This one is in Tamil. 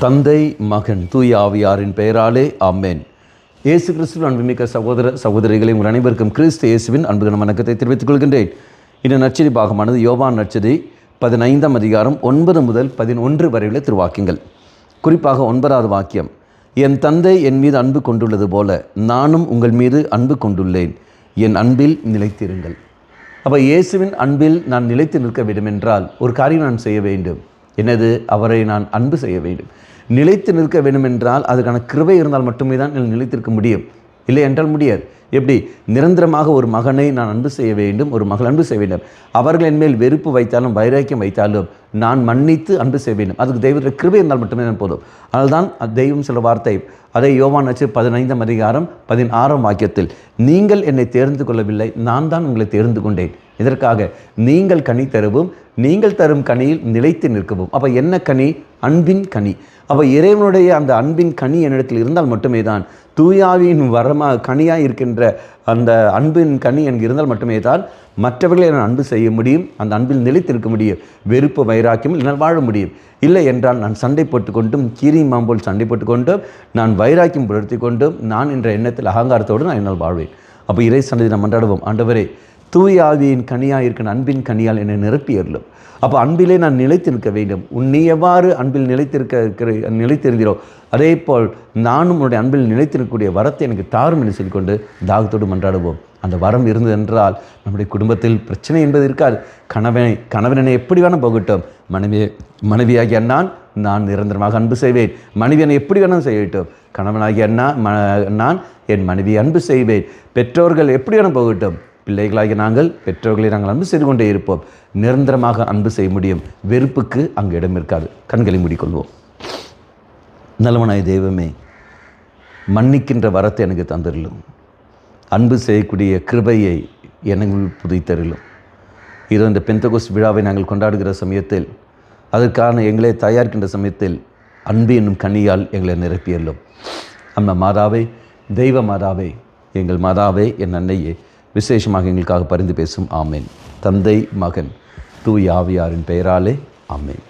தந்தை, மகன், தூய ஆவியாரின் பெயராலே ஆமென். இயேசு கிறிஸ்துவின் அன்புமிக்க சகோதர சகோதரிகளை உங்கள் அனைவருக்கும் கிறிஸ்து இயேசுவின் அன்புகன வணக்கத்தை தெரிவித்துக் கொள்கின்றேன். இந்த நற்செய்தி பாகமானது யோவான் நற்செய்தி 15ஆம் அதிகாரம் 9 முதல் 11 வரையுள்ள திருவாக்கியங்கள். குறிப்பாக 9வது வாக்கியம், என் தந்தை என் மீது அன்பு கொண்டுள்ளது போல நானும் உங்கள் மீது அன்பு கொண்டுள்ளேன், என் அன்பில் நிலைத்திருங்கள். அப்போ இயேசுவின் அன்பில் நான் நிலைத்து நிற்க வேண்டும் என்றால் ஒரு காரியம் நான் செய்ய வேண்டும். என்னது? அவரை நான் அன்பு செய்ய வேண்டும். நிலைத்து நிற்க வேண்டும் என்றால் அதுக்கான கிருபை இருந்தால் மட்டுமே தான் நிலைத்திருக்க முடியும். இல்லை என்றால் முடியாது. எப்படி? நிரந்தரமாக ஒரு மகனை நான் அன்பு செய்ய வேண்டும், ஒரு மகள் அன்பு செய்ய வேண்டும். அவர்கள் என் மேல் வெறுப்பு வைத்தாலும் வைராக்கியம் வைத்தாலும் நான் மன்னித்து அன்பு செய்ய வேண்டும். அதுக்கு தெய்வத்தில் கிருபை இருந்தால் மட்டுமே தான் போதும். அதனால்தான் தெய்வம் சில வார்த்தை, அதை யோவான் நற்செய்தி 15ஆம் அதிகாரம் 16ஆம் வாக்கியத்தில், நீங்கள் என்னை தேர்ந்து கொள்ளவில்லை, நான் தான் உங்களை தேர்ந்து கொண்டேன். இதற்காக நீங்கள் கனி தரவும், நீங்கள் தரும் கனியில் நிலைத்து நிற்கவும். அப்போ என்ன கனி? அன்பின் கனி. அப்போ இறைவனுடைய அந்த அன்பின் கனி என்னிடத்தில் இருந்தால் மட்டுமே தான், தூயாவின் வரமாக கனியாக இருக்கின்ற அந்த அன்பின் கனி எனக்கு இருந்தால் மட்டுமே தான் மற்றவர்களை நான் அன்பு செய்ய முடியும், அந்த அன்பில் நிலைத்திருக்க முடியும். வெறுப்பு வைராக்கியம் என்னால் வாழ முடியும். இல்லை என்றால் நான் சண்டை போட்டுக்கொண்டும், கீரி மாம்போல் சண்டை போட்டுக்கொண்டும், நான் வைராக்கியம் புலர்த்தி கொண்டும், நான் என்ற எண்ணத்தில் அகங்காரத்தோடு நான் என்னால் வாழ்வேன். அப்போ இறை சண்டை நாம் மன்றாடுவோம், ஆண்டவரே தூய ஆவியின் கனியாக இருக்கிற அன்பின் கனியால் என்னை நிரப்பியறலும். அப்போ அன்பிலே நான் நிலைத்து நிற்க வேண்டும். நீ எவ்வாறு அன்பில் நிலைத்திருந்தீரோ அதே போல் நானும் உன்னுடைய அன்பில் நிலைத்திருக்கக்கூடிய வரத்தை எனக்கு தாரும் என்று சொல்லிக்கொண்டு தாகத்தோடு மன்றாடுவோம். அந்த வரம் இருந்தது என்றால் நம்முடைய குடும்பத்தில் பிரச்சனை என்பது இருக்காது. கணவனை எப்படி வேணால் போகட்டும், மனைவியாகிய நான் நிரந்தரமாக அன்பு செய்வேன். மனைவியனை எப்படி வேணாலும் செய்யட்டும், கணவனாகிய நான் என் மனைவியை அன்பு செய்வேன். பெற்றோர்கள் எப்படி வேணால் போகட்டும், பிள்ளைகளாகிய நாங்கள் பெற்றோர்களை நாங்கள் அன்பு செய்து கொண்டே இருப்போம். நிரந்தரமாக அன்பு செய்ய முடியும். வெறுப்புக்கு அங்கு இடம் இருக்காது. கண்களை மூடிக்கொள்வோம். நல்லவனாய் தெய்வமே, மன்னிக்கின்ற வரத்தை எனக்கு தந்திரலும், அன்பு செய்யக்கூடிய கிருபையை எனக்கு புதைத்தருளும். இது இந்த பெந்தகோஸ்து விழாவை நாங்கள் கொண்டாடுகிற சமயத்தில், அதற்கான எங்களை தயாரிக்கின்ற சமயத்தில் அன்பு என்னும் கனியால் எங்களை நிரப்பியல்லும். அம்மா மாதாவே, தெய்வ மாதாவே, எங்கள் மாதாவே, என் அன்னையே, விசேஷமாக எங்களுக்காக பரிந்து பேசும். ஆமேன். தந்தை, மகன், தூய ஆவியாரின் பெயராலே ஆமேன்.